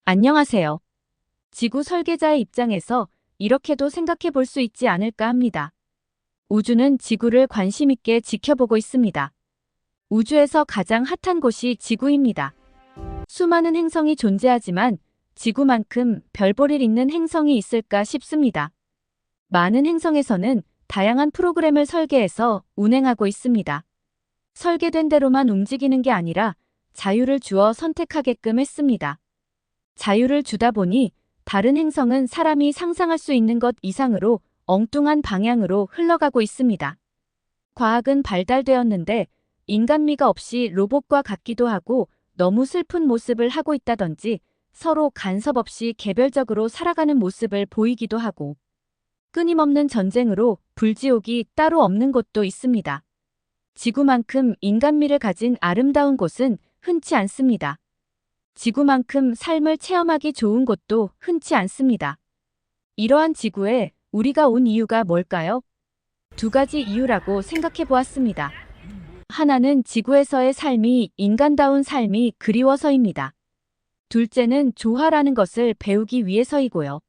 안녕하세요. 지구 설계자의 입장에서 이렇게도 생각해 볼 수 있지 않을까 합니다. 우주는 지구를 관심 있게 지켜보고 있습니다. 우주에서 가장 핫한 곳이 지구입니다. 수많은 행성이 존재하지만 지구만큼 별볼일 있는 행성이 있을까 싶습니다. 많은 행성에서는 다양한 프로그램을 설계해서 운행하고 있습니다. 설계된 대로만 움직이는 게 아니라 자유를 주어 선택하게끔 했습니다. 자유를 주다 보니 다른 행성은 사람이 상상할 수 있는 것 이상으로 엉뚱한 방향으로 흘러가고 있습니다. 과학은 발달되었는데 인간미가 없이 로봇과 같기도 하고 너무 슬픈 모습을 하고 있다든지 서로 간섭 없이 개별적으로 살아가는 모습을 보이기도 하고 끊임없는 전쟁으로 불지옥이 따로 없는 곳도 있습니다. 지구만큼 인간미를 가진 아름다운 곳은 흔치 않습니다. 지구만큼 삶을 체험하기 좋은 곳도 흔치 않습니다. 이러한 지구에 우리가 온 이유가 뭘까요? 두 가지 이유라고 생각해 보았습니다. 하나는 지구에서의 삶이 인간다운 삶이 그리워서입니다. 둘째는 조화라는 것을 배우기 위해서이고요.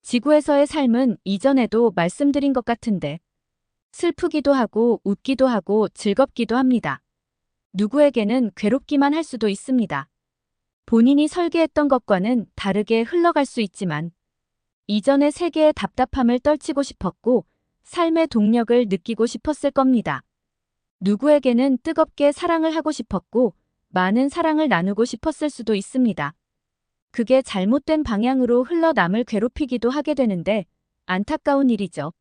지구에서의 삶은 이전에도 말씀드린 것 같은데 슬프기도 하고 웃기도 하고 즐겁기도 합니다. 누구에게는 괴롭기만 할 수도 있습니다. 본인이 설계했던 것과는 다르게 흘러갈 수 있지만 이전의 세계의 답답함을 떨치고 싶었고 삶의 동력을 느끼고 싶었을 겁니다. 누구에게는 뜨겁게 사랑을 하고 싶었고 많은 사랑을 나누고 싶었을 수도 있습니다. 그게 잘못된 방향으로 흘러 남을 괴롭히기도 하게 되는데 안타까운 일이죠.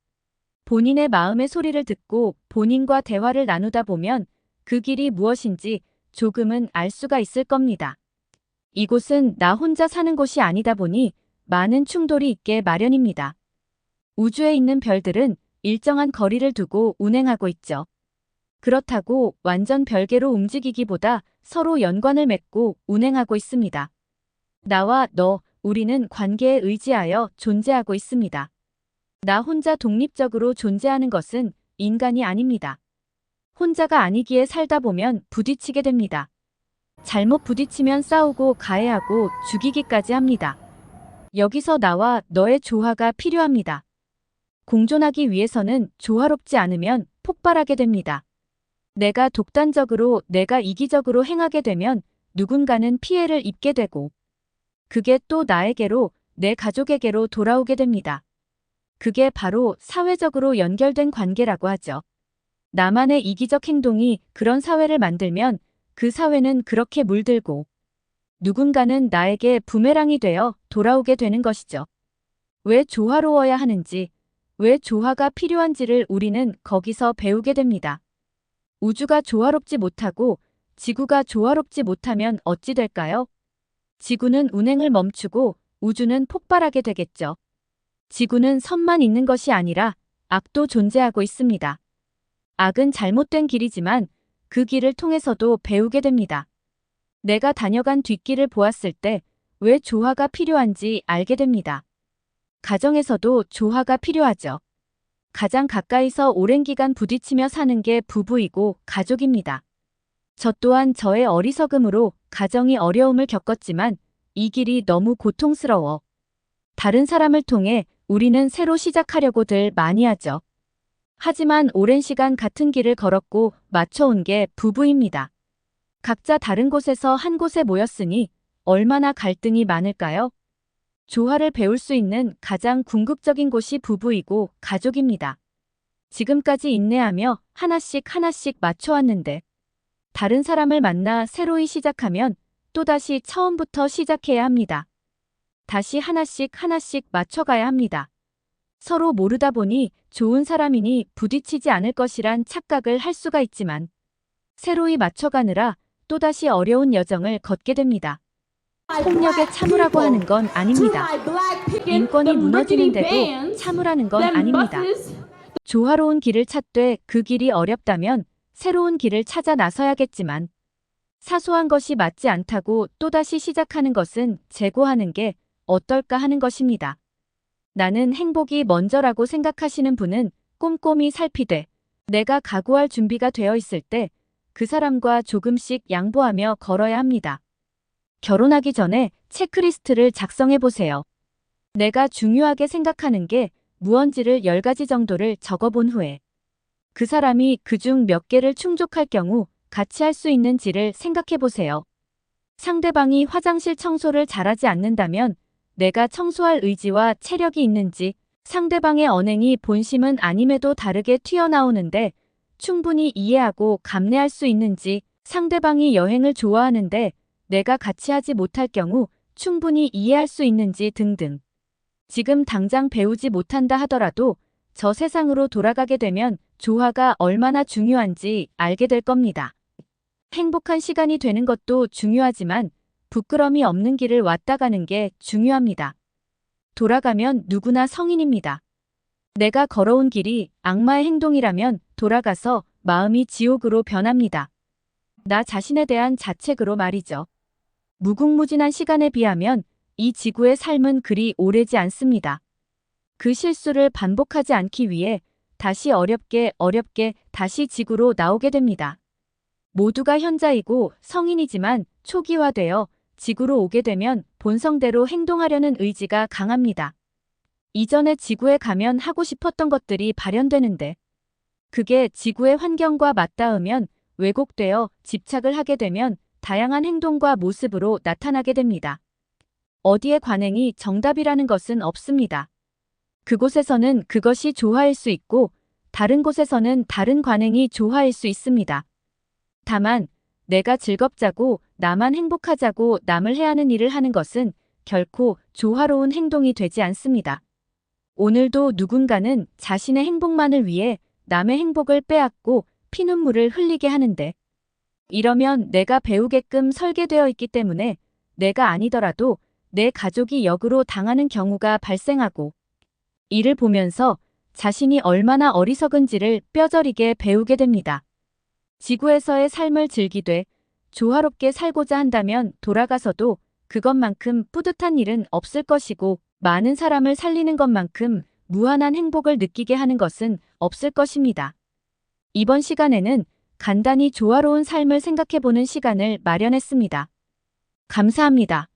본인의 마음의 소리를 듣고 본인과 대화를 나누다 보면 그 길이 무엇인지 조금은 알 수가 있을 겁니다. 이곳은 나 혼자 사는 곳이 아니다 보니 많은 충돌이 있게 마련입니다. 우주에 있는 별들은 일정한 거리를 두고 운행하고 있죠. 그렇다고 완전 별개로 움직이기보다 서로 연관을 맺고 운행하고 있습니다. 나와 너, 우리는 관계에 의지하여 존재하고 있습니다. 나 혼자 독립적으로 존재하는 것은 인간이 아닙니다. 혼자가 아니기에 살다 보면 부딪히게 됩니다. 잘못 부딪히면 싸우고 가해하고 죽이기까지 합니다. 여기서 나와 너의 조화가 필요합니다. 공존하기 위해서는 조화롭지 않으면 폭발하게 됩니다. 내가 독단적으로 내가 이기적으로 행하게 되면 누군가는 피해를 입게 되고 그게 또 나에게로 내 가족에게로 돌아오게 됩니다. 그게 바로 사회적으로 연결된 관계라고 하죠. 나만의 이기적 행동이 그런 사회를 만들면 그 사회는 그렇게 물들고 누군가는 나에게 부메랑이 되어 돌아오게 되는 것이죠. 왜 조화로워야 하는지, 왜 조화가 필요한지를 우리는 거기서 배우게 됩니다. 우주가 조화롭지 못하고 지구가 조화롭지 못하면 어찌 될까요? 지구는 운행을 멈추고 우주는 폭발하게 되겠죠. 지구는 선만 있는 것이 아니라 악도 존재하고 있습니다. 악은 잘못된 길이지만 그 길을 통해서도 배우게 됩니다. 내가 다녀간 뒷길을 보았을 때 왜 조화가 필요한지 알게 됩니다. 가정에서도 조화가 필요하죠. 가장 가까이서 오랜 기간 부딪히며 사는 게 부부이고 가족입니다. 저 또한 저의 어리석음으로 가정이 어려움을 겪었지만 이 길이 너무 고통스러워. 다른 사람을 통해 우리는 새로 시작하려고들 많이 하죠. 하지만 오랜 시간 같은 길을 걸었고 맞춰온 게 부부입니다. 각자 다른 곳에서 한 곳에 모였으니 얼마나 갈등이 많을까요? 조화를 배울 수 있는 가장 궁극적인 곳이 부부이고 가족입니다. 지금까지 인내하며 하나씩 맞춰왔는데 다른 사람을 만나 새로이 시작하면 또다시 처음부터 시작해야 합니다. 다시 하나씩 맞춰가야 합니다. 서로 모르다 보니 좋은 사람이니 부딪히지 않을 것이란 착각을 할 수가 있지만 새로이 맞춰가느라 또다시 어려운 여정을 걷게 됩니다. 폭력에 참으라고 하는 건 아닙니다. 인권이 무너지는데도 참으라는 건 아닙니다. 조화로운 길을 찾되 그 길이 어렵다면 새로운 길을 찾아 나서야겠지만 사소한 것이 맞지 않다고 또다시 시작하는 것은 재고하는 게 어떨까 하는 것입니다. 나는 행복이 먼저라고 생각하시는 분은 꼼꼼히 살피되 내가 각오할 준비가 되어 있을 때 그 사람과 조금씩 양보하며 걸어야 합니다. 결혼하기 전에 체크리스트를 작성해 보세요. 내가 중요하게 생각하는 게 무언지를 10가지 정도를 적어본 후에 그 사람이 그중 몇 개를 충족할 경우 같이 할 수 있는지를 생각해 보세요. 상대방이 화장실 청소를 잘하지 않는다면 내가 청소할 의지와 체력이 있는지, 상대방의 언행이 본심은 아님에도 다르게 튀어나오는데 충분히 이해하고 감내할 수 있는지, 상대방이 여행을 좋아하는데 내가 같이 하지 못할 경우 충분히 이해할 수 있는지 등등. 지금 당장 배우지 못한다 하더라도 저 세상으로 돌아가게 되면 조화가 얼마나 중요한지 알게 될 겁니다. 행복한 시간이 되는 것도 중요하지만 부끄럼이 없는 길을 왔다 가는 게 중요합니다. 돌아가면 누구나 성인입니다. 내가 걸어온 길이 악마의 행동이라면 돌아가서 마음이 지옥으로 변합니다. 나 자신에 대한 자책으로 말이죠. 무궁무진한 시간에 비하면 이 지구의 삶은 그리 오래지 않습니다. 그 실수를 반복하지 않기 위해 다시 어렵게 다시 지구로 나오게 됩니다. 모두가 현자이고 성인이지만 초기화되어 지구로 오게 되면 본성대로 행동하려는 의지가 강합니다. 이전에 지구에 가면 하고 싶었던 것들이 발현되는데 그게 지구의 환경과 맞닿으면 왜곡되어 집착을 하게 되면 다양한 행동과 모습으로 나타나게 됩니다. 어디에 관행이 정답이라는 것은 없습니다. 그곳에서는 그것이 조화일 수 있고 다른 곳에서는 다른 관행이 조화일 수 있습니다. 다만 내가 즐겁자고 나만 행복하자고 남을 해하는 일을 하는 것은 결코 조화로운 행동이 되지 않습니다. 오늘도 누군가는 자신의 행복만을 위해 남의 행복을 빼앗고 피눈물을 흘리게 하는데 이러면 내가 배우게끔 설계되어 있기 때문에 내가 아니더라도 내 가족이 역으로 당하는 경우가 발생하고 이를 보면서 자신이 얼마나 어리석은지를 뼈저리게 배우게 됩니다. 지구에서의 삶을 즐기되 조화롭게 살고자 한다면 돌아가서도 그것만큼 뿌듯한 일은 없을 것이고 많은 사람을 살리는 것만큼 무한한 행복을 느끼게 하는 것은 없을 것입니다. 이번 시간에는 간단히 조화로운 삶을 생각해보는 시간을 마련했습니다. 감사합니다.